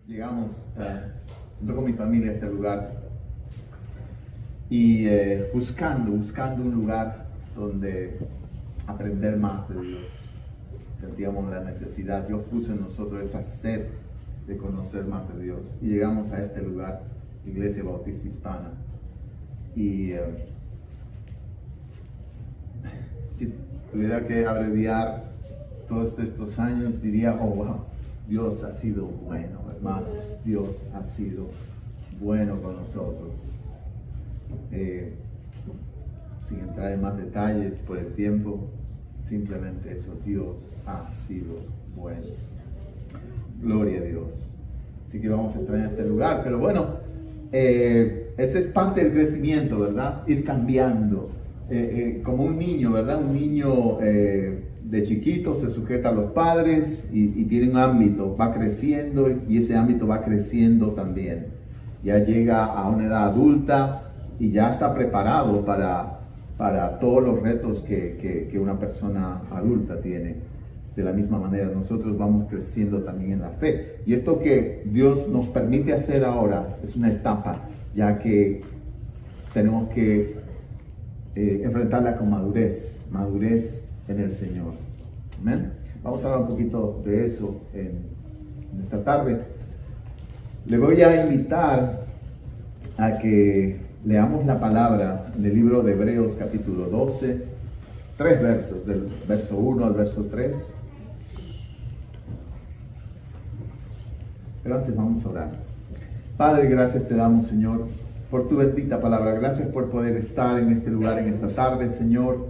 llegamos junto con mi familia a este lugar y buscando un lugar donde aprender más de Dios. Sentíamos la necesidad, Dios puso en nosotros esa sed de conocer más de Dios y llegamos a este lugar, Iglesia Bautista Hispana. Y si tuviera que abreviar todos estos años, diría, oh wow, Dios ha sido bueno, hermanos, Dios ha sido bueno con nosotros. Sin entrar en más detalles por el tiempo, simplemente eso, Dios ha sido bueno. Gloria a Dios. Así que vamos a extrañar este lugar, pero bueno, ese es parte del crecimiento, ¿verdad? Ir cambiando, como un niño, ¿verdad? Un niño de chiquito se sujeta a los padres y tiene un ámbito, va creciendo y ese ámbito va creciendo también. Ya llega a una edad adulta y ya está preparado para todos los retos que una persona adulta tiene. De la misma manera, nosotros vamos creciendo también en la fe. Y esto que Dios nos permite hacer ahora es una etapa, ya que tenemos que enfrentarla con madurez en el Señor. Amén. Vamos a hablar un poquito de eso en esta tarde. Le voy a invitar a que leamos la palabra en el libro de Hebreos capítulo 12, 3 versos, del verso 1 al verso 3. Pero antes vamos a orar. Padre, gracias te damos, Señor, por tu bendita palabra. Gracias por poder estar en este lugar, en esta tarde, Señor.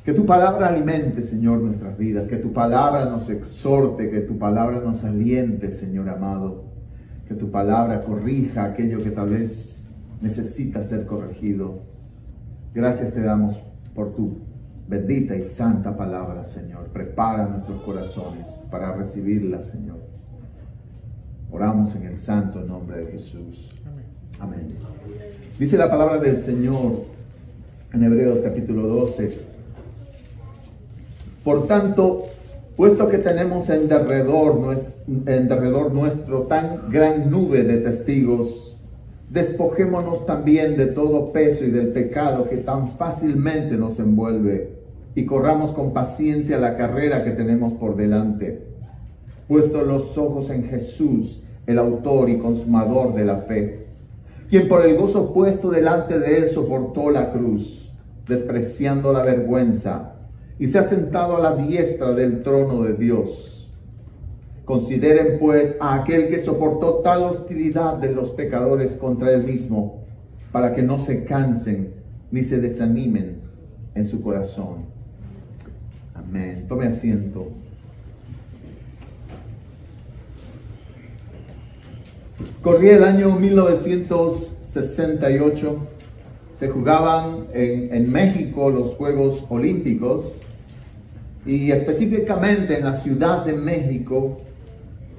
Que tu palabra alimente, Señor, nuestras vidas. Que tu palabra nos exhorte, que tu palabra nos aliente, Señor amado. Que tu palabra corrija aquello que tal vez necesita ser corregido. Gracias te damos por tu bendita y santa palabra, Señor. Prepara nuestros corazones para recibirla, Señor. Oramos en el santo nombre de Jesús. Amén. Dice la palabra del Señor en Hebreos capítulo 12. Por tanto, puesto que tenemos en derredor nuestro tan gran nube de testigos, despojémonos también de todo peso y del pecado que tan fácilmente nos envuelve, y corramos con paciencia la carrera que tenemos por delante, puesto los ojos en Jesús, el autor y consumador de la fe, quien por el gozo puesto delante de él soportó la cruz, despreciando la vergüenza, y se ha sentado a la diestra del trono de Dios. Consideren pues a aquel que soportó tal hostilidad de los pecadores contra él mismo, para que no se cansen ni se desanimen en su corazón. Amén. Tome asiento. Corría el año 1968, se jugaban en México los Juegos Olímpicos y específicamente en la Ciudad de México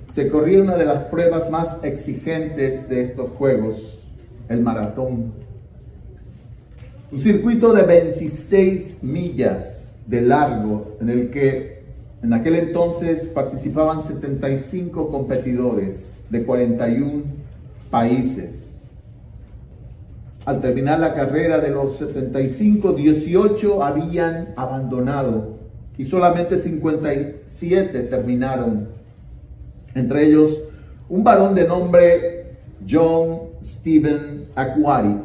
se corría una de las pruebas más exigentes de estos Juegos, el maratón. Un circuito de 26 millas de largo en el que en aquel entonces participaban 75 competidores de 41 países. Al terminar la carrera de los 75, 18 habían abandonado y solamente 57 terminaron. Entre ellos, un varón de nombre John Stephen Akhwari,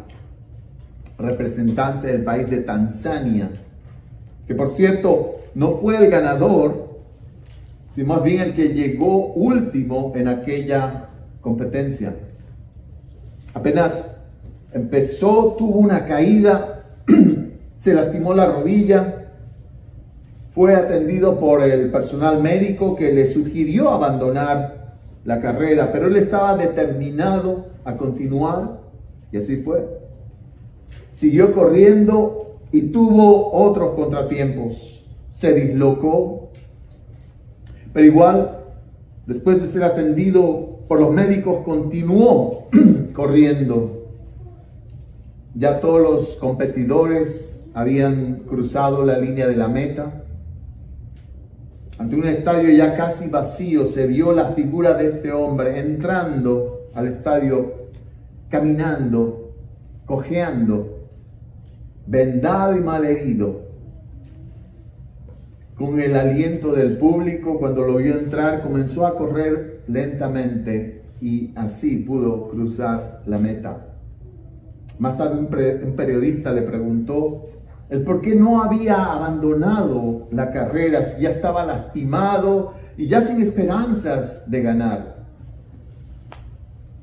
representante del país de Tanzania, que por cierto no fue el ganador, sino más bien el que llegó último en aquella competencia. Apenas empezó, tuvo una caída, se lastimó la rodilla, fue atendido por el personal médico que le sugirió abandonar la carrera, pero él estaba determinado a continuar y así fue. Siguió corriendo y tuvo otros contratiempos, se dislocó, pero igual, después de ser atendido por los médicos, continuó corriendo. Ya todos los competidores habían cruzado la línea de la meta. Ante un estadio ya casi vacío, se vio la figura de este hombre entrando al estadio, caminando, cojeando, vendado y malherido. Con el aliento del público, cuando lo vio entrar, comenzó a correr lentamente y así pudo cruzar la meta. Más tarde un periodista le preguntó el por qué no había abandonado la carrera, si ya estaba lastimado y ya sin esperanzas de ganar.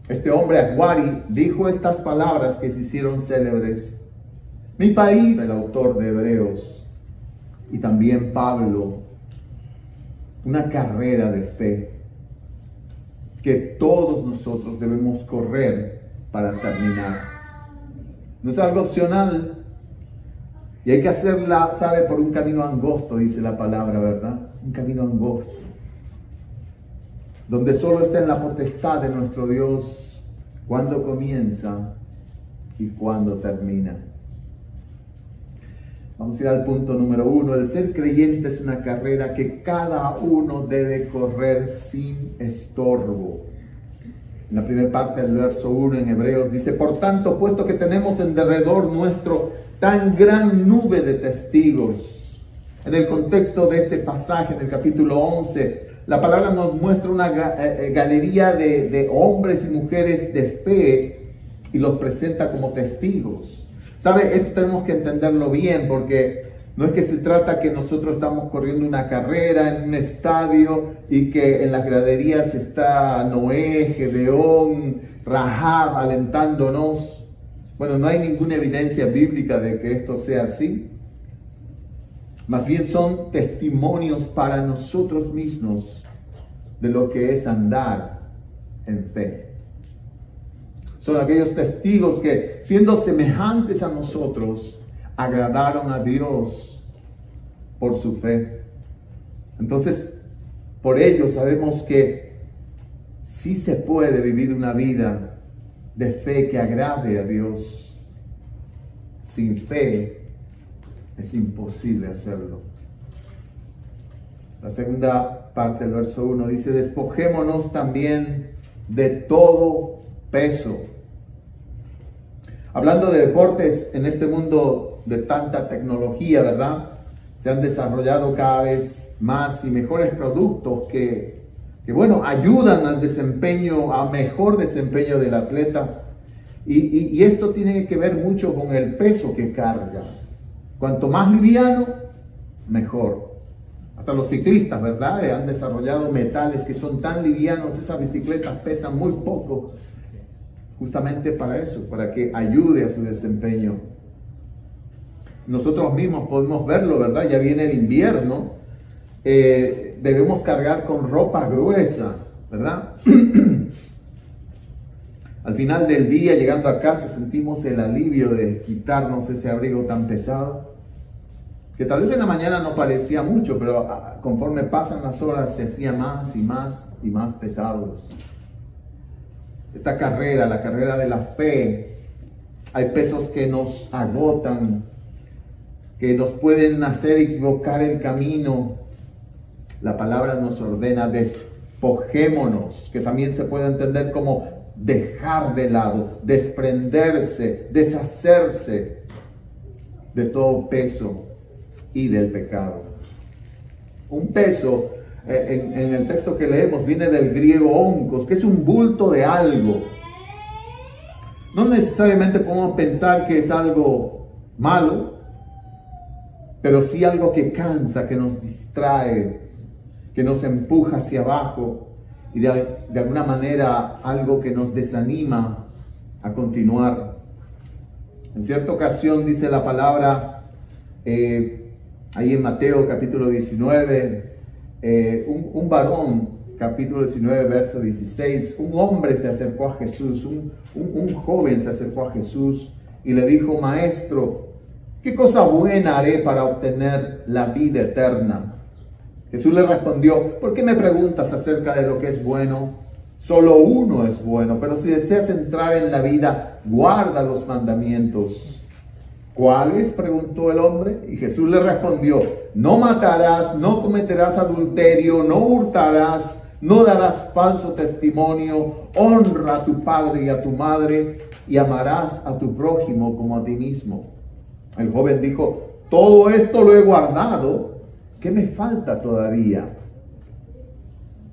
Este hombre, Aguari, dijo estas palabras que se hicieron célebres. Mi país, el autor de Hebreos, y también Pablo, una carrera de fe que todos nosotros debemos correr para terminar. No es algo opcional. Y hay que hacerla, ¿sabe? Por un camino angosto, dice la palabra, ¿verdad? Un camino angosto. Donde solo está en la potestad de nuestro Dios cuándo comienza y cuándo termina. Vamos a ir al punto número 1. El ser creyente es una carrera que cada uno debe correr sin estorbo. En la primera parte del verso 1 en Hebreos dice: por tanto, puesto que tenemos en derredor nuestro tan gran nube de testigos. En el contexto de este pasaje, en el capítulo 11, la palabra nos muestra una galería de hombres y mujeres de fe y los presenta como testigos. ¿Sabe? Esto tenemos que entenderlo bien, porque no es que se trata que nosotros estamos corriendo una carrera en un estadio y que en las graderías está Noé, Gedeón, Rahab alentándonos. Bueno, no hay ninguna evidencia bíblica de que esto sea así. Más bien son testimonios para nosotros mismos de lo que es andar en fe. Son aquellos testigos que, siendo semejantes a nosotros, agradaron a Dios por su fe. Entonces, por ello sabemos que sí se puede vivir una vida de fe que agrade a Dios. Sin fe es imposible hacerlo. La segunda parte del verso 1 dice: despojémonos también de todo peso. Hablando de deportes, en este mundo de tanta tecnología, ¿verdad? Se han desarrollado cada vez más y mejores productos que ayudan al desempeño, a mejor desempeño del atleta. Y esto tiene que ver mucho con el peso que carga. Cuanto más liviano, mejor. Hasta los ciclistas, ¿verdad? Han desarrollado metales que son tan livianos, esas bicicletas pesan muy poco. Justamente para eso, para que ayude a su desempeño. Nosotros mismos podemos verlo, ¿verdad? Ya viene el invierno. Debemos cargar con ropa gruesa, ¿verdad? Al final del día, llegando a casa, sentimos el alivio de quitarnos ese abrigo tan pesado, que tal vez en la mañana no parecía mucho, pero conforme pasan las horas se hacía más y más y más pesados. Esta carrera, la carrera de la fe, hay pesos que nos agotan, que nos pueden hacer equivocar el camino. La palabra nos ordena: despojémonos, que también se puede entender como dejar de lado, desprenderse, deshacerse de todo peso y del pecado. Un peso, en el texto que leemos, viene del griego onkos, que es un bulto de algo. No necesariamente podemos pensar que es algo malo, pero sí algo que cansa, que nos distrae, que nos empuja hacia abajo y de alguna manera algo que nos desanima a continuar. En cierta ocasión dice la palabra, ahí en Mateo capítulo 19, un varón, capítulo 19, verso 16, un hombre se acercó a Jesús, un joven se acercó a Jesús y le dijo: Maestro, ¿qué cosa buena haré para obtener la vida eterna? Jesús le respondió: ¿por qué me preguntas acerca de lo que es bueno? Solo uno es bueno, pero si deseas entrar en la vida, guarda los mandamientos. ¿Cuáles?, preguntó el hombre, y Jesús le respondió: no matarás, no cometerás adulterio, no hurtarás, no darás falso testimonio, honra a tu padre y a tu madre y amarás a tu prójimo como a ti mismo. El joven dijo, todo esto lo he guardado, ¿qué me falta todavía?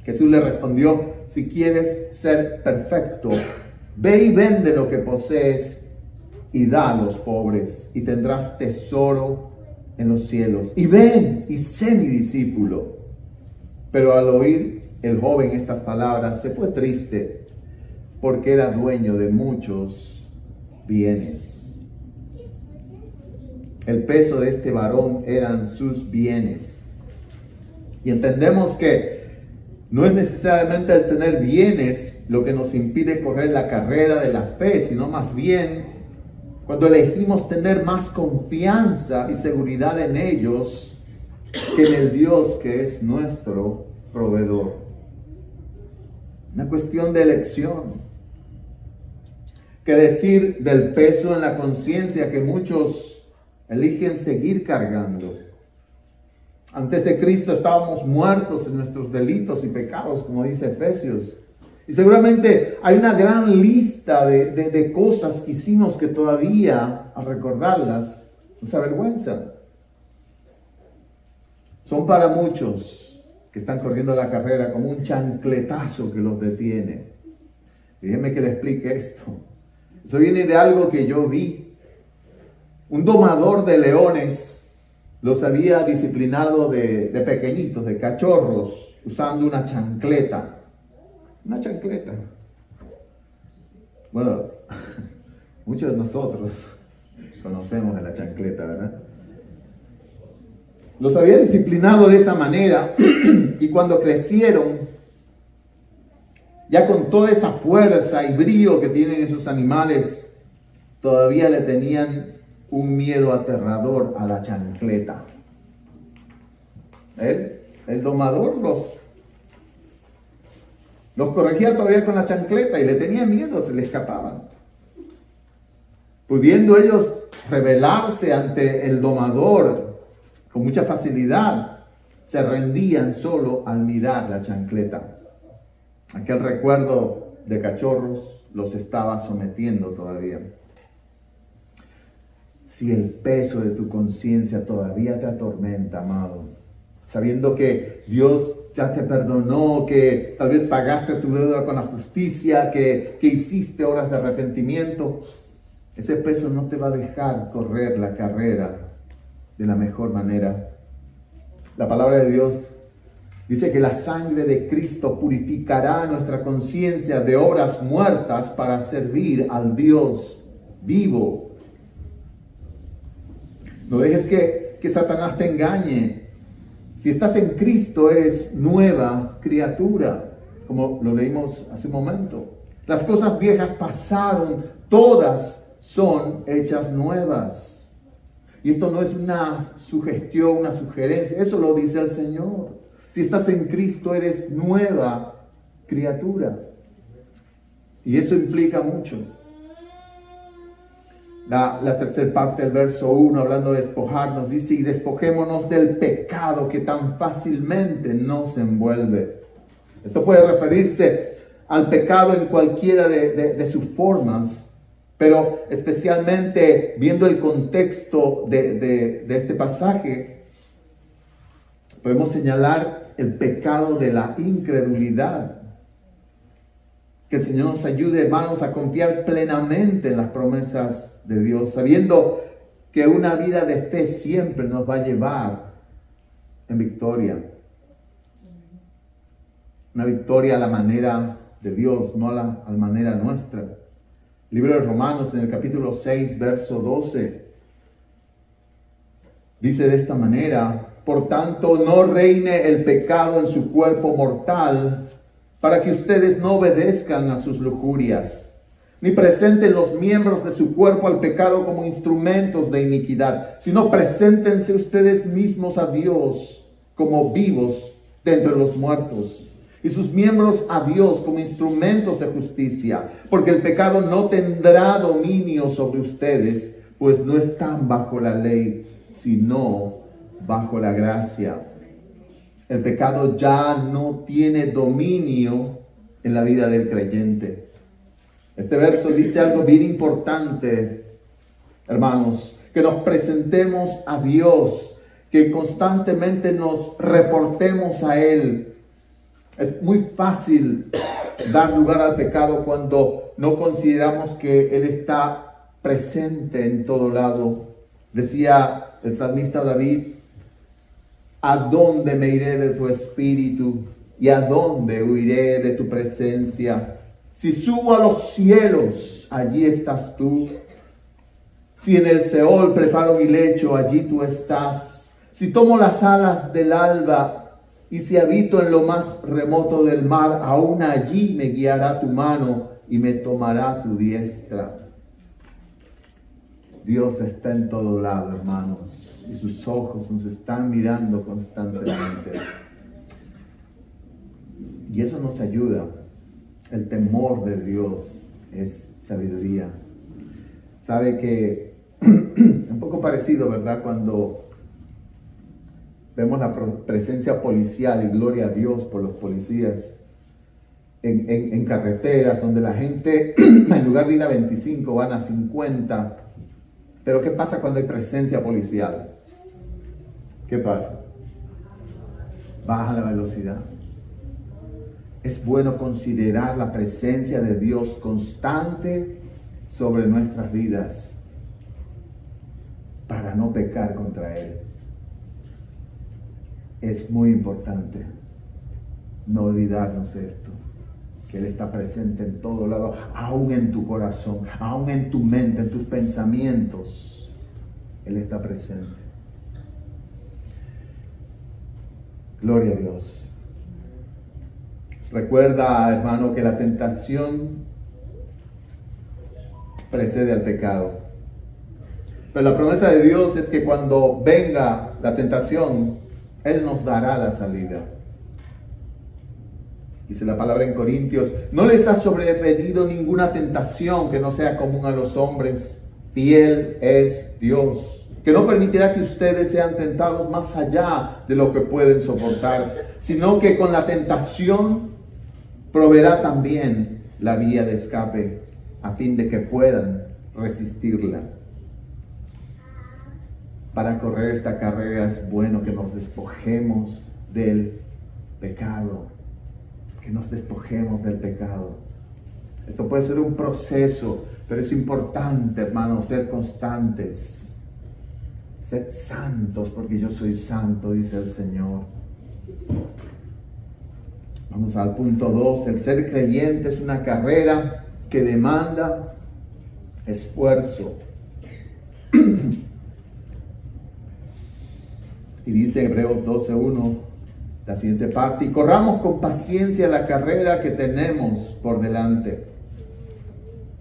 Jesús le respondió, si quieres ser perfecto, ve y vende lo que posees y da a los pobres y tendrás tesoro en los cielos. Y ven y sé mi discípulo. Pero al oír el joven estas palabras se fue triste porque era dueño de muchos bienes. El peso de este varón eran sus bienes. Y entendemos que no es necesariamente el tener bienes lo que nos impide correr la carrera de la fe, sino más bien cuando elegimos tener más confianza y seguridad en ellos que en el Dios que es nuestro proveedor. Una cuestión de elección. ¿Qué decir del peso en la conciencia que muchos eligen seguir cargando? Antes de Cristo estábamos muertos en nuestros delitos y pecados, como dice Efesios. Y seguramente hay una gran lista de cosas que hicimos que todavía, al recordarlas, nos avergüenzan. Son para muchos que están corriendo la carrera como un chancletazo que los detiene. Déjenme que le explique esto. Eso viene de algo que yo vi. Un domador de leones los había disciplinado de pequeñitos, de cachorros, usando una chancleta. Una chancleta. Bueno, muchos de nosotros conocemos de la chancleta, ¿verdad? Los había disciplinado de esa manera y cuando crecieron, ya con toda esa fuerza y brío que tienen esos animales, todavía le tenían un miedo aterrador a la chancleta. El domador los corregía todavía con la chancleta y le tenían miedo, se le escapaban. Pudiendo ellos rebelarse ante el domador con mucha facilidad, se rendían solo al mirar la chancleta. Aquel recuerdo de cachorros los estaba sometiendo todavía. Si el peso de tu conciencia todavía te atormenta, amado, sabiendo que Dios ya te perdonó, que tal vez pagaste tu deuda con la justicia, que hiciste obras de arrepentimiento, ese peso no te va a dejar correr la carrera de la mejor manera. La palabra de Dios dice que la sangre de Cristo purificará nuestra conciencia de obras muertas para servir al Dios vivo. No dejes que Satanás te engañe. Si estás en Cristo, eres nueva criatura, como lo leímos hace un momento. Las cosas viejas pasaron, todas son hechas nuevas. Y esto no es una sugestión, una sugerencia, eso lo dice el Señor. Si estás en Cristo, eres nueva criatura. Y eso implica mucho. La tercera parte del verso 1, hablando de despojarnos, dice, y despojémonos del pecado que tan fácilmente nos envuelve. Esto puede referirse al pecado en cualquiera de sus formas, pero especialmente viendo el contexto de este pasaje, podemos señalar el pecado de la incredulidad. Que el Señor nos ayude, hermanos, a confiar plenamente en las promesas de Dios, sabiendo que una vida de fe siempre nos va a llevar en victoria. Una victoria a la manera de Dios, no a la manera nuestra. El libro de Romanos, en el capítulo 6, verso 12, dice de esta manera: por tanto, no reine el pecado en su cuerpo mortal, para que ustedes no obedezcan a sus lujurias, ni presenten los miembros de su cuerpo al pecado como instrumentos de iniquidad, sino preséntense ustedes mismos a Dios como vivos de entre los muertos, y sus miembros a Dios como instrumentos de justicia, porque el pecado no tendrá dominio sobre ustedes, pues no están bajo la ley, sino bajo la gracia. El pecado ya no tiene dominio en la vida del creyente. Este verso dice algo bien importante, hermanos, que nos presentemos a Dios, que constantemente nos reportemos a Él. Es muy fácil dar lugar al pecado cuando no consideramos que Él está presente en todo lado. Decía el salmista David: ¿a dónde me iré de tu espíritu? ¿Y a dónde huiré de tu presencia? Si subo a los cielos, allí estás tú. Si en el Seol preparo mi lecho, allí tú estás. Si tomo las alas del alba y si habito en lo más remoto del mar, aún allí me guiará tu mano y me tomará tu diestra. Dios está en todo lado, hermanos, y sus ojos nos están mirando constantemente. Y eso nos ayuda. El temor de Dios es sabiduría. Sabe que un poco parecido, ¿verdad? Cuando vemos la presencia policial, y gloria a Dios por los policías, en carreteras donde la gente, en lugar de ir a 25, van a 50. Pero ¿qué pasa cuando hay presencia policial? ¿Qué pasa? Baja la velocidad. Es bueno considerar la presencia de Dios constante sobre nuestras vidas para no pecar contra Él. Es muy importante no olvidarnos esto, que Él está presente en todo lado, aún en tu corazón, aún en tu mente, en tus pensamientos. Él está presente. Gloria a Dios. Recuerda, hermano, que la tentación precede al pecado. Pero la promesa de Dios es que cuando venga la tentación, Él nos dará la salida. Dice la palabra en Corintios: no les ha sobrevenido ninguna tentación que no sea común a los hombres. Fiel es Dios, que no permitirá que ustedes sean tentados más allá de lo que pueden soportar, sino que con la tentación proveerá también la vía de escape, a fin de que puedan resistirla. Para correr esta carrera es bueno que nos despojemos del pecado. Que nos despojemos del pecado. Esto puede ser un proceso, pero es importante, hermanos, ser constantes. Sed santos, porque yo soy santo, dice el Señor. Vamos al punto 2. El ser creyente es una carrera que demanda esfuerzo. Y dice Hebreos 12:1, la siguiente parte: y corramos con paciencia la carrera que tenemos por delante.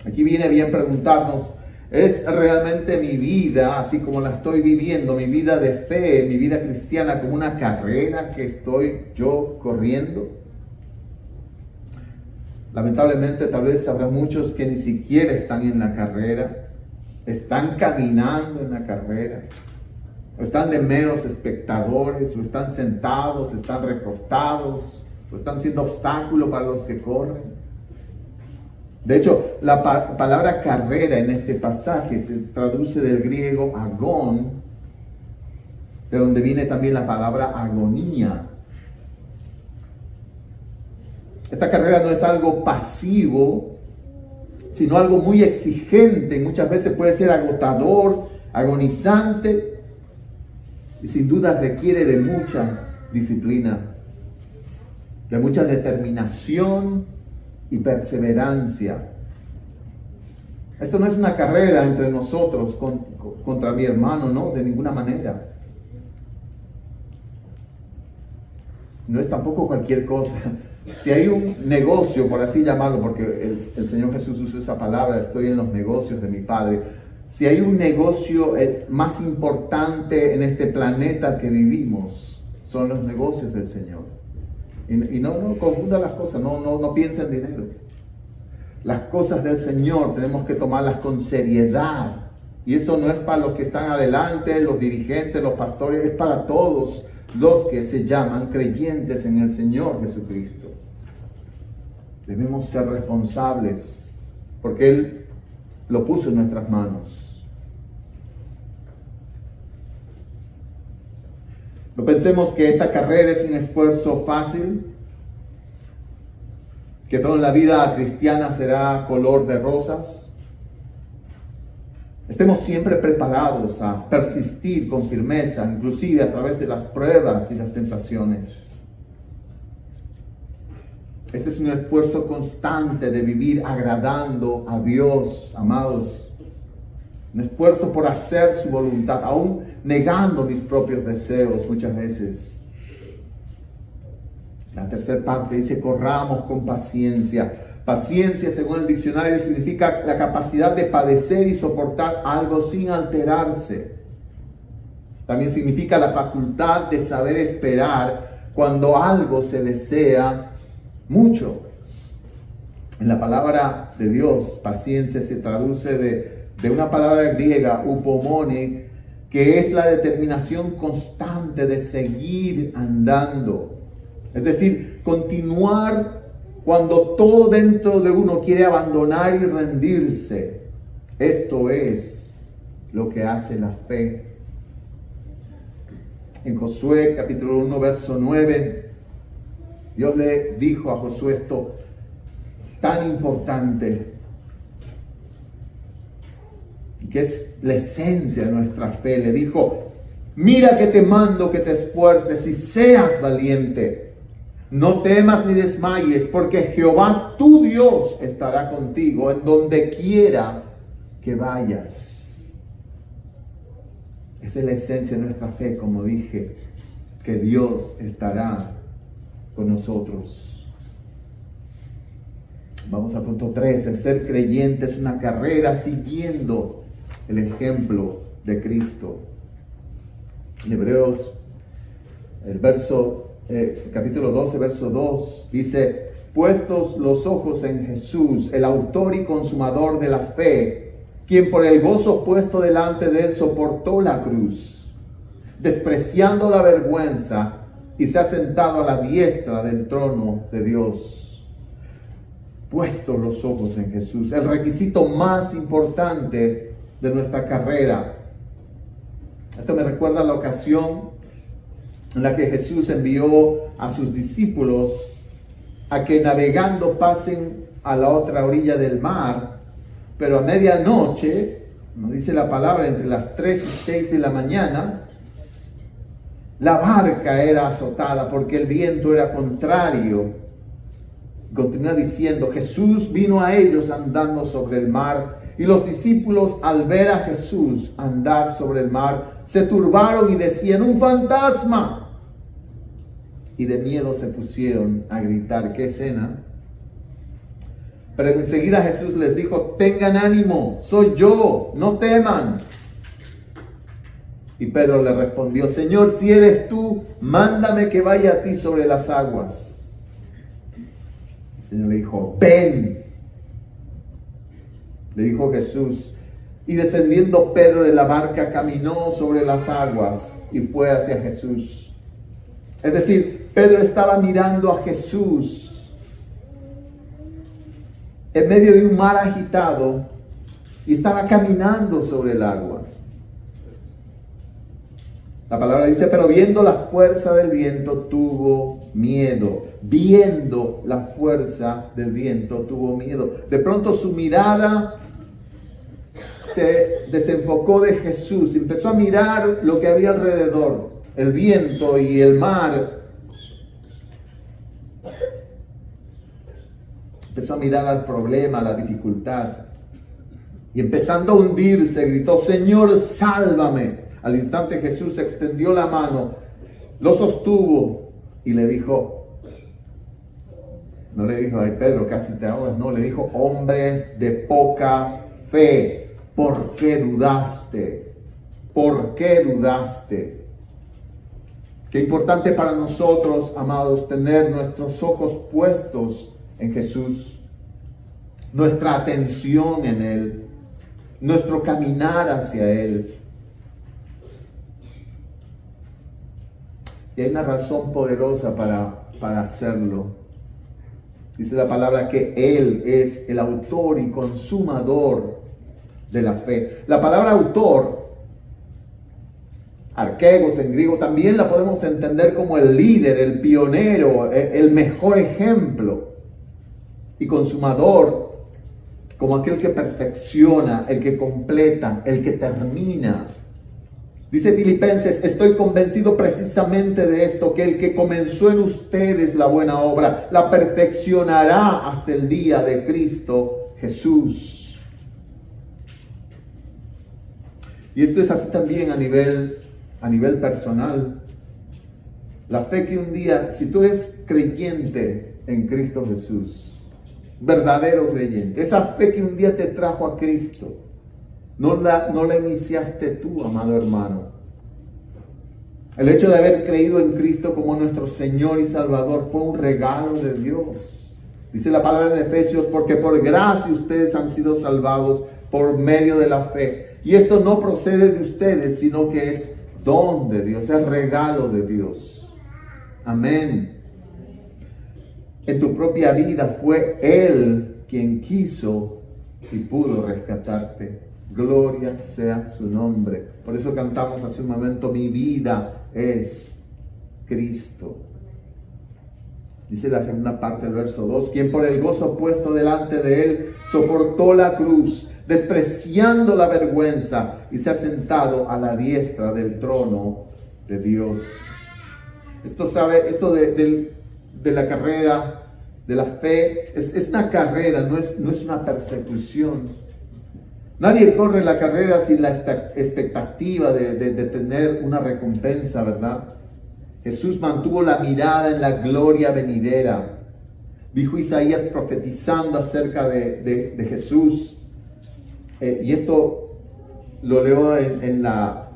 Aquí viene bien preguntarnos: ¿es realmente mi vida, así como la estoy viviendo, mi vida de fe, mi vida cristiana, como una carrera que estoy yo corriendo? Lamentablemente, tal vez habrá muchos que ni siquiera están en la carrera, están caminando en la carrera, o están de meros espectadores, o están sentados, están recostados, o están siendo obstáculo para los que corren. De hecho, la palabra carrera en este pasaje se traduce del griego agón, de donde viene también la palabra agonía. Esta carrera no es algo pasivo, sino algo muy exigente. Muchas veces puede ser agotador, agonizante, y sin duda requiere de mucha disciplina, de mucha determinación y perseverancia. Esto no es una carrera entre nosotros contra mi hermano, no, de ninguna manera. No es tampoco cualquier cosa. Si hay un negocio, por así llamarlo, porque el Señor Jesús usó esa palabra: estoy en los negocios de mi Padre. Si hay un negocio más importante en este planeta que vivimos, son los negocios del Señor. Y no confunda las cosas, no piensa en dinero. Las cosas del Señor tenemos que tomarlas con seriedad, Y esto no es para los que están adelante, los dirigentes, los pastores, es para todos los que se llaman creyentes en el Señor Jesucristo. Debemos ser responsables porque Él lo puso en nuestras manos. No pensemos que esta carrera es un esfuerzo fácil, que toda la vida cristiana será color de rosas. Estemos siempre preparados a persistir con firmeza, inclusive a través de las pruebas y las tentaciones. Este es un esfuerzo constante de vivir agradando a Dios, amados. Un esfuerzo por hacer su voluntad, aún negando mis propios deseos muchas veces. La tercera parte dice, corramos con paciencia. Paciencia, según el diccionario, significa la capacidad de padecer y soportar algo sin alterarse. También significa la facultad de saber esperar cuando algo se desea mucho. En la palabra de Dios, paciencia se traduce de una palabra griega, upomone, que es la determinación constante de seguir andando. Es decir, continuar cuando todo dentro de uno quiere abandonar y rendirse. Esto es lo que hace la fe. En Josué capítulo 1, verso 9, Dios le dijo a Josué esto tan importante, que es la esencia de nuestra fe. Le dijo, mira que te mando que te esfuerces y seas valiente. No temas ni desmayes, porque Jehová tu Dios estará contigo en donde quiera que vayas. Esa es la esencia de nuestra fe, como dije, que Dios estará con nosotros. Vamos al punto 3. El ser creyente es una carrera siguiendo el ejemplo de Cristo. En Hebreos, capítulo 12, verso 2, dice, puestos los ojos en Jesús, el autor y consumador de la fe, quien por el gozo puesto delante de él soportó la cruz, despreciando la vergüenza, y se ha sentado a la diestra del trono de Dios. Puestos los ojos en Jesús, el requisito más importante de nuestra carrera. Esto me recuerda a la ocasión en la que Jesús envió a sus discípulos a que navegando pasen a la otra orilla del mar, pero a medianoche, nos dice la palabra, entre las 3 y 6 de la mañana, la barca era azotada porque el viento era contrario. Continúa diciendo, Jesús vino a ellos andando sobre el mar, y los discípulos, al ver a Jesús andar sobre el mar, se turbaron y decían, ¡un fantasma! Y de miedo se pusieron a gritar. ¿Qué escena? Pero enseguida Jesús les dijo, tengan ánimo, soy yo, no teman. Y Pedro le respondió, Señor, si eres tú, mándame que vaya a ti sobre las aguas. El Señor le dijo, ven. Le dijo Jesús, y descendiendo Pedro de la barca, caminó sobre las aguas y fue hacia Jesús. Es decir, Pedro estaba mirando a Jesús en medio de un mar agitado y estaba caminando sobre el agua. La palabra dice, pero viendo la fuerza del viento tuvo miedo. Viendo la fuerza del viento tuvo miedo. De pronto su mirada se desenfocó de Jesús. Empezó a mirar lo que había alrededor, el viento y el mar. Empezó a mirar al problema, a la dificultad. Y empezando a hundirse, gritó, Señor, sálvame. Al instante Jesús extendió la mano, lo sostuvo y le dijo, no le dijo, ay Pedro, casi te ahogas, no, le dijo, hombre de poca fe, ¿por qué dudaste? ¿Por qué dudaste? Qué importante para nosotros, amados, tener nuestros ojos puestos en Jesús, nuestra atención en Él. nuestro caminar hacia Él. Y hay una razón poderosa para hacerlo. Dice la palabra que Él es el autor y consumador de la fe. La palabra autor, arquegos en griego, también la podemos entender como el líder, el pionero, el mejor ejemplo. Y consumador, como aquel que perfecciona, el que completa, el que termina. Dice Filipenses, estoy convencido precisamente de esto, que el que comenzó en ustedes la buena obra, la perfeccionará hasta el día de Cristo Jesús. Y esto es así también a nivel personal. La fe que un día, si tú eres creyente en Cristo Jesús, verdadero creyente, esa fe que un día te trajo a Cristo, no la iniciaste tú, amado hermano. El hecho de haber creído en Cristo como nuestro Señor y Salvador fue un regalo de Dios. Dice la palabra en Efesios, porque por gracia ustedes han sido salvados por medio de la fe. Y esto no procede de ustedes, sino que es don de Dios, es regalo de Dios. Amén. En tu propia vida fue Él quien quiso y pudo rescatarte. Gloria sea su nombre. Por eso cantamos hace un momento, mi vida es Cristo. Dice la segunda parte del verso 2, quien por el gozo puesto delante de Él soportó la cruz, despreciando la vergüenza, y se ha sentado a la diestra del trono de Dios. Esto de la carrera, de la fe, es una carrera, no es una persecución. Nadie corre la carrera sin la expectativa de tener una recompensa, ¿verdad? Jesús mantuvo la mirada en la gloria venidera. Dijo Isaías profetizando acerca de Jesús. Y esto lo leo en la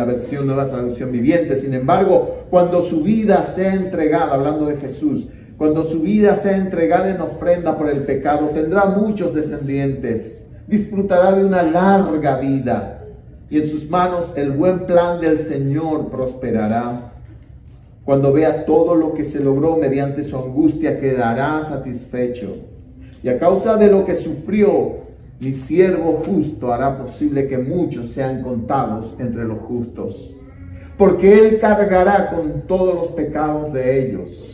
versión Nueva Traducción Viviente. Sin embargo, cuando su vida sea entregada, hablando de Jesús, cuando su vida sea entregada en ofrenda por el pecado, tendrá muchos descendientes, disfrutará de una larga vida, y en sus manos el buen plan del Señor prosperará. Cuando vea todo lo que se logró mediante su angustia, quedará satisfecho. Y a causa de lo que sufrió, mi siervo justo hará posible que muchos sean contados entre los justos, porque Él cargará con todos los pecados de ellos.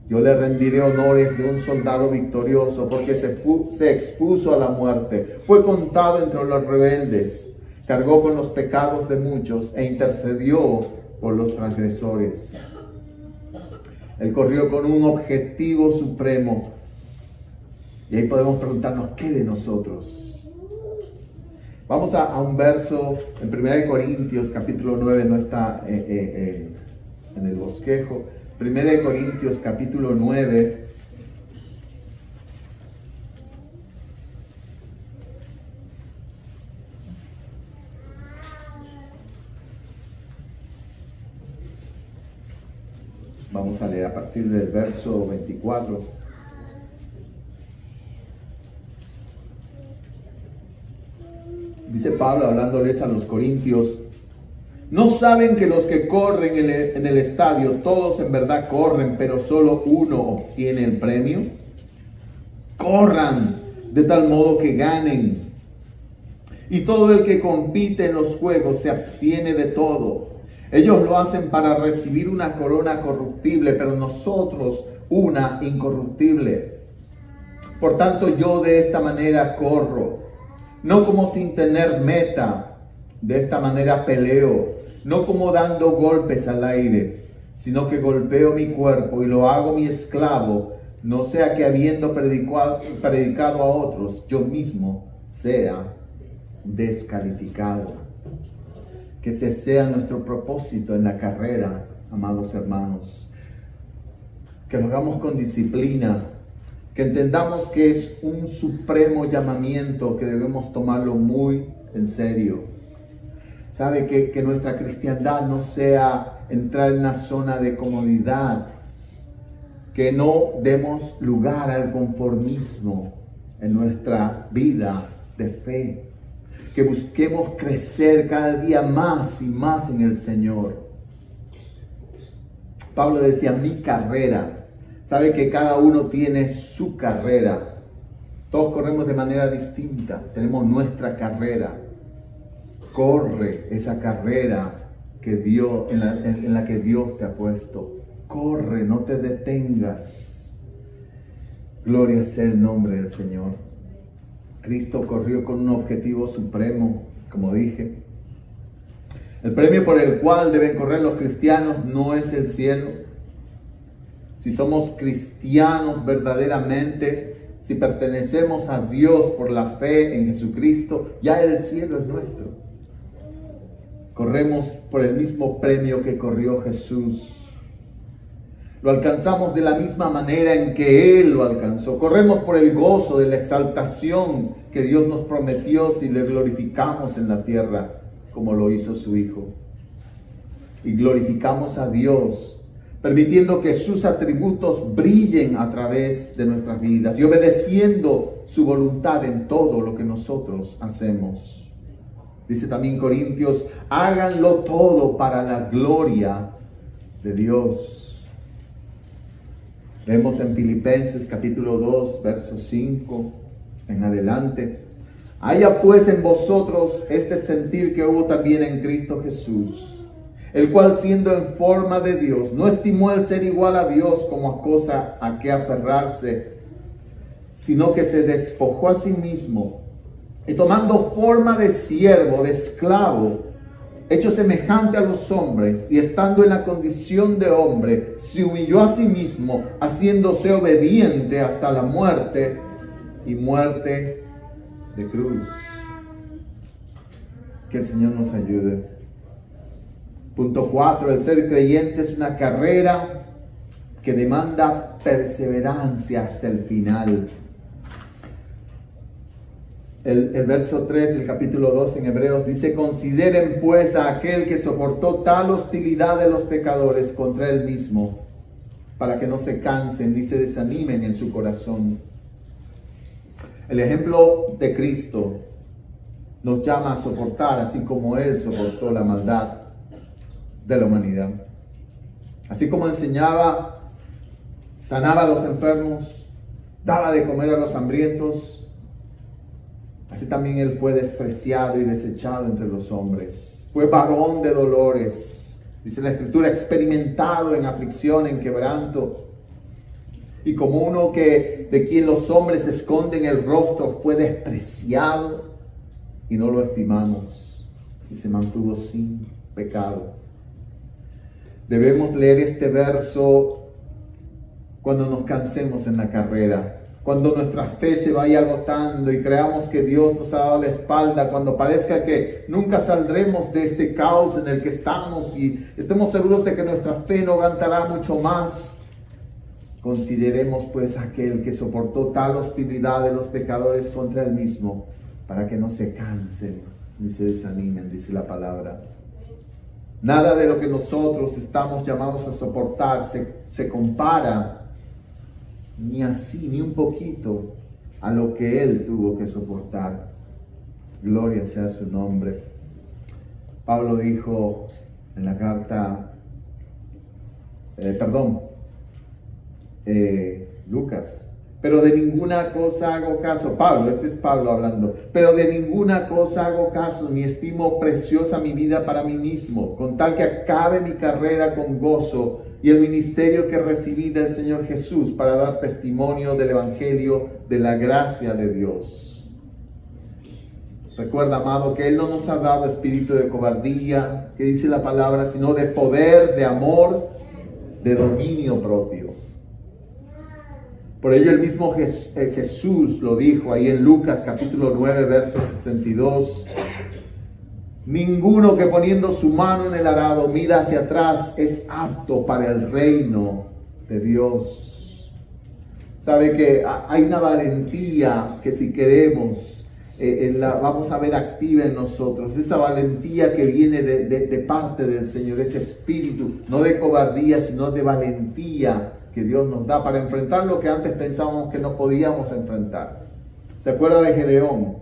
Yo le rendiré honores de un soldado victorioso, porque se expuso a la muerte, fue contado entre los rebeldes, cargó con los pecados de muchos e intercedió por los transgresores. Él corrió con un objetivo supremo. Y ahí podemos preguntarnos, ¿qué de nosotros? Vamos a un verso en 1 Corintios capítulo 9, no está en el bosquejo. 1 Corintios capítulo 9. Vamos a leer a partir del verso 24. Dice Pablo hablándoles a los corintios, ¿no saben que los que corren en el estadio, todos en verdad corren, pero solo uno obtiene el premio? Corran de tal modo que ganen. Y todo el que compite en los juegos se abstiene de todo. Ellos lo hacen para recibir una corona corruptible, pero nosotros una incorruptible. Por tanto, yo de esta manera corro, no como sin tener meta, de esta manera peleo, no como dando golpes al aire, sino que golpeo mi cuerpo y lo hago mi esclavo, no sea que habiendo predicado a otros, yo mismo sea descalificado. Que ese sea nuestro propósito en la carrera, amados hermanos. Que lo hagamos con disciplina, que entendamos que es un supremo llamamiento que debemos tomarlo muy en serio. Sabe que nuestra cristiandad no sea entrar en una zona de comodidad, que no demos lugar al conformismo en nuestra vida de fe, que busquemos crecer cada día más y más en el Señor. Pablo decía, mi carrera. Sabe que cada uno tiene su carrera. Todos corremos de manera distinta. Tenemos nuestra carrera. Corre esa carrera que Dios, en la que Dios te ha puesto. Corre, no te detengas. Gloria sea el nombre del Señor. Cristo corrió con un objetivo supremo, como dije. El premio por el cual deben correr los cristianos no es el cielo. Si somos cristianos verdaderamente, si pertenecemos a Dios por la fe en Jesucristo, ya el cielo es nuestro. Corremos por el mismo premio que corrió Jesús. Lo alcanzamos de la misma manera en que Él lo alcanzó. Corremos por el gozo de la exaltación que Dios nos prometió si le glorificamos en la tierra, como lo hizo su Hijo. Y glorificamos a Dios, permitiendo que sus atributos brillen a través de nuestras vidas y obedeciendo su voluntad en todo lo que nosotros hacemos. Dice también Corintios, háganlo todo para la gloria de Dios. Vemos en Filipenses capítulo 2, verso 5 en adelante. Haya pues en vosotros este sentir que hubo también en Cristo Jesús, el cual siendo en forma de Dios, no estimó el ser igual a Dios como a cosa a que aferrarse, sino que se despojó a sí mismo, y tomando forma de siervo, de esclavo, hecho semejante a los hombres, y estando en la condición de hombre, se humilló a sí mismo, haciéndose obediente hasta la muerte, y muerte de cruz. Que el Señor nos ayude. Punto 4. El ser creyente es una carrera que demanda perseverancia hasta el final. El verso 3 del capítulo 2 en Hebreos dice, consideren pues a aquel que soportó tal hostilidad de los pecadores contra él mismo, para que no se cansen ni se desanimen en su corazón. El ejemplo de Cristo nos llama a soportar, así como Él soportó la maldad de la humanidad. Así como enseñaba, sanaba a los enfermos, daba de comer a los hambrientos, así también Él fue despreciado y desechado entre los hombres. Fue varón de dolores, dice la Escritura, experimentado en aflicción, en quebranto. Y como uno de quien los hombres esconden el rostro, fue despreciado y no lo estimamos. Y se mantuvo sin pecado. Debemos leer este verso cuando nos cansemos en la carrera, cuando nuestra fe se vaya agotando y creamos que Dios nos ha dado la espalda, cuando parezca que nunca saldremos de este caos en el que estamos y estemos seguros de que nuestra fe no aguantará mucho más. Consideremos pues aquel que soportó tal hostilidad de los pecadores contra él mismo, para que no se cansen ni se desanimen, dice la palabra. Nada de lo que nosotros estamos llamados a soportar se compara ni así, ni un poquito, a lo que Él tuvo que soportar. Gloria sea su nombre. Pablo dijo en la carta, Lucas, pero de ninguna cosa hago caso. Pablo, este es Pablo hablando. Pero de ninguna cosa hago caso, ni estimo preciosa mi vida para mí mismo, con tal que acabe mi carrera con gozo y el ministerio que recibí del Señor Jesús para dar testimonio del Evangelio de la gracia de Dios. Recuerda, amado, que Él no nos ha dado espíritu de cobardía, que dice la palabra, sino de poder, de amor, de dominio propio. Por ello el mismo Jesús lo dijo ahí en Lucas capítulo 9, verso 62. Ninguno que poniendo su mano en el arado mira hacia atrás es apto para el reino de Dios. Sabe que hay una valentía que si queremos vamos a ver activa en nosotros. Esa valentía que viene de parte del Señor, ese espíritu, no de cobardía, sino de valentía que Dios nos da para enfrentar lo que antes pensábamos que no podíamos enfrentar. ¿Se acuerda de Gedeón?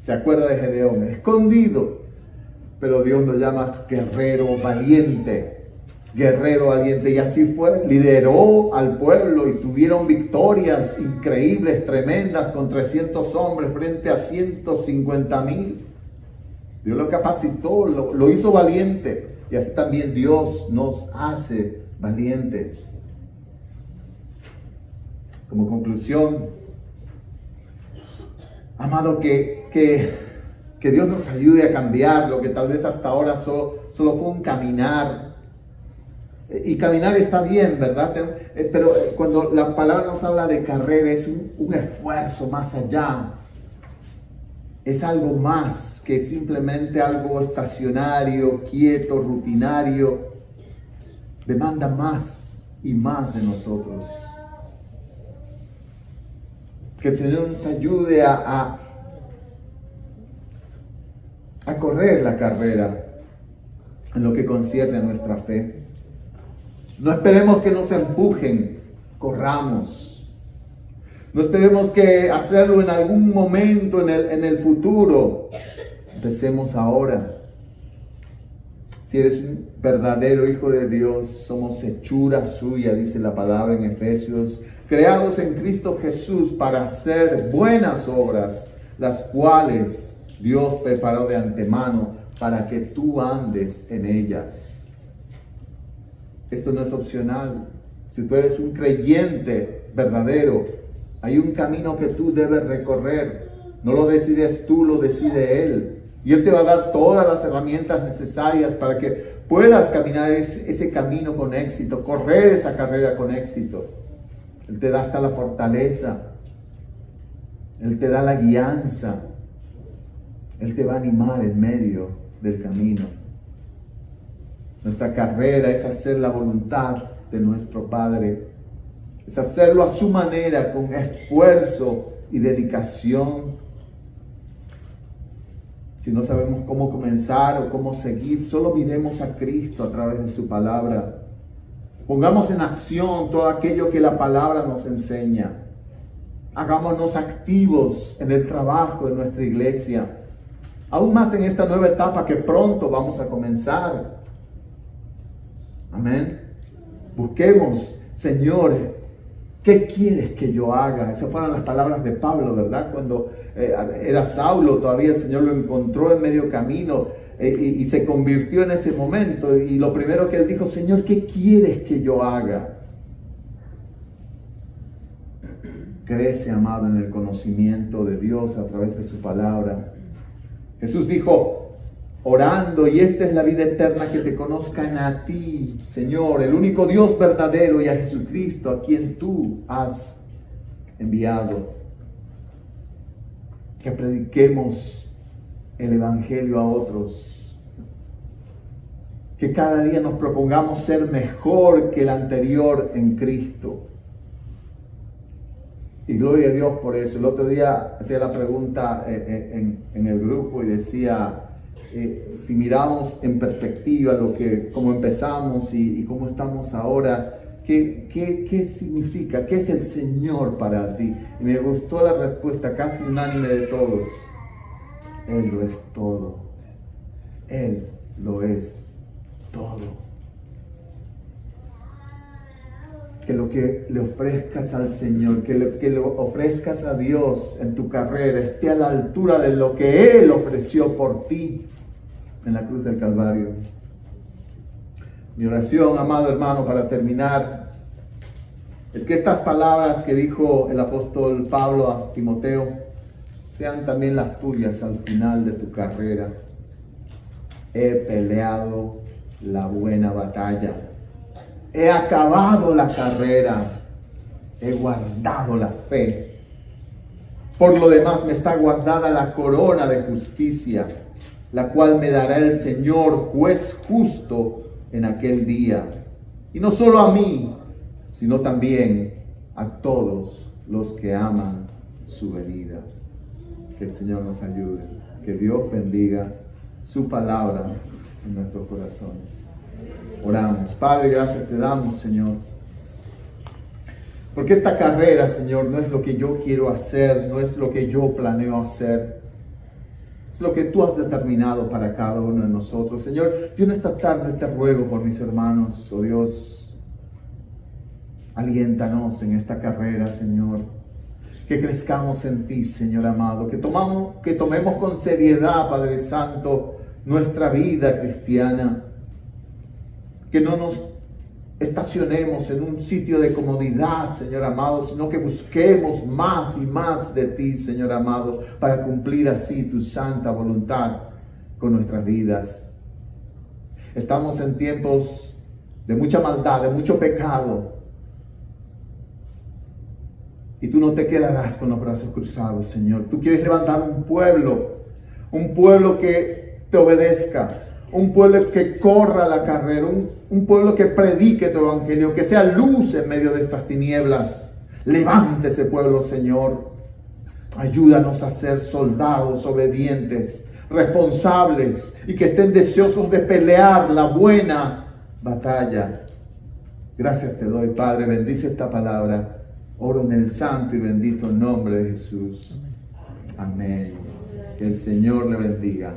¿Se acuerda de Gedeón? Escondido, pero Dios lo llama guerrero valiente. Guerrero valiente, y así fue. Lideró al pueblo y tuvieron victorias increíbles, tremendas, con 300 hombres frente a 150,000. Dios lo capacitó, lo hizo valiente, y así también Dios nos hace valientes. Como conclusión, amado, que Dios nos ayude a cambiar lo que tal vez hasta ahora solo fue un caminar. Y caminar está bien, ¿verdad? Pero cuando la palabra nos habla de carrera, es un esfuerzo más allá. Es algo más que simplemente algo estacionario, quieto, rutinario. Demanda más y más de nosotros. Que el Señor nos ayude a correr la carrera en lo que concierne a nuestra fe. No esperemos que nos empujen, corramos. No esperemos que hacerlo en algún momento en el futuro. Empecemos ahora. Si eres un verdadero hijo de Dios, somos hechura suya, dice la palabra en Efesios, creados en Cristo Jesús para hacer buenas obras, las cuales Dios preparó de antemano para que tú andes en ellas. Esto no es opcional. Si tú eres un creyente verdadero, hay un camino que tú debes recorrer. No lo decides tú, lo decide Él. Y Él te va a dar todas las herramientas necesarias para que puedas caminar ese camino con éxito, correr esa carrera con éxito. Él te da hasta la fortaleza. Él te da la guianza. Él te va a animar en medio del camino. Nuestra carrera es hacer la voluntad de nuestro Padre. Es hacerlo a su manera, con esfuerzo y dedicación. Si no sabemos cómo comenzar o cómo seguir, solo miremos a Cristo a través de su palabra. Pongamos en acción todo aquello que la palabra nos enseña. Hagámonos activos en el trabajo de nuestra iglesia. Aún más en esta nueva etapa que pronto vamos a comenzar. Amén. Busquemos, Señor, ¿qué quieres que yo haga? Esas fueron las palabras de Pablo, ¿verdad? Cuando era Saulo, todavía el Señor lo encontró en medio camino y se convirtió en ese momento. Y lo primero que él dijo, Señor, ¿qué quieres que yo haga? Crece, amado, en el conocimiento de Dios a través de su palabra. Jesús dijo, orando, y esta es la vida eterna, que te conozcan a ti, Señor, el único Dios verdadero, y a Jesucristo, a quien tú has enviado. Que prediquemos el Evangelio a otros. Que cada día nos propongamos ser mejor que el anterior en Cristo. Y gloria a Dios por eso. El otro día hacía la pregunta en el grupo y decía, si miramos en perspectiva cómo empezamos y cómo estamos ahora, ¿qué significa? ¿Qué es el Señor para ti? Y me gustó la respuesta casi unánime de todos. Él lo es todo. Él lo es todo. Que lo que le ofrezcas al Señor, que le ofrezcas a Dios en tu carrera, esté a la altura de lo que Él ofreció por ti en la cruz del Calvario. Mi oración, amado hermano, para terminar, es que estas palabras que dijo el apóstol Pablo a Timoteo sean también las tuyas al final de tu carrera. He peleado la buena batalla. He acabado la carrera. He guardado la fe. Por lo demás me está guardada la corona de justicia, la cual me dará el Señor, juez justo, en aquel día. Y no solo a mí, sino también a todos los que aman su venida. Que el Señor nos ayude. Que Dios bendiga su palabra en nuestros corazones. Oramos. Padre, gracias te damos, Señor, Porque esta carrera, Señor, no es lo que yo quiero hacer, no es lo que yo planeo hacer. Es lo que tú has determinado para cada uno de nosotros. Señor, yo en esta tarde te ruego por mis hermanos, oh Dios, aliéntanos en esta carrera, Señor. Que crezcamos en ti, Señor amado. Que tomemos con seriedad, Padre Santo, nuestra vida cristiana. Que no nos estacionemos en un sitio de comodidad, Señor amado, sino que busquemos más y más de ti, Señor amado, para cumplir así tu santa voluntad con nuestras vidas. Estamos en tiempos de mucha maldad, de mucho pecado. Y tú no te quedarás con los brazos cruzados, Señor. Tú quieres levantar un pueblo que te obedezca, un pueblo que corra la carrera, un pueblo que predique tu evangelio, que sea luz en medio de estas tinieblas. Levante ese pueblo, Señor. Ayúdanos a ser soldados obedientes, responsables y que estén deseosos de pelear la buena batalla. Gracias te doy, Padre. Bendice esta palabra. Oro en el santo y bendito nombre de Jesús. Amén. Que el Señor le bendiga.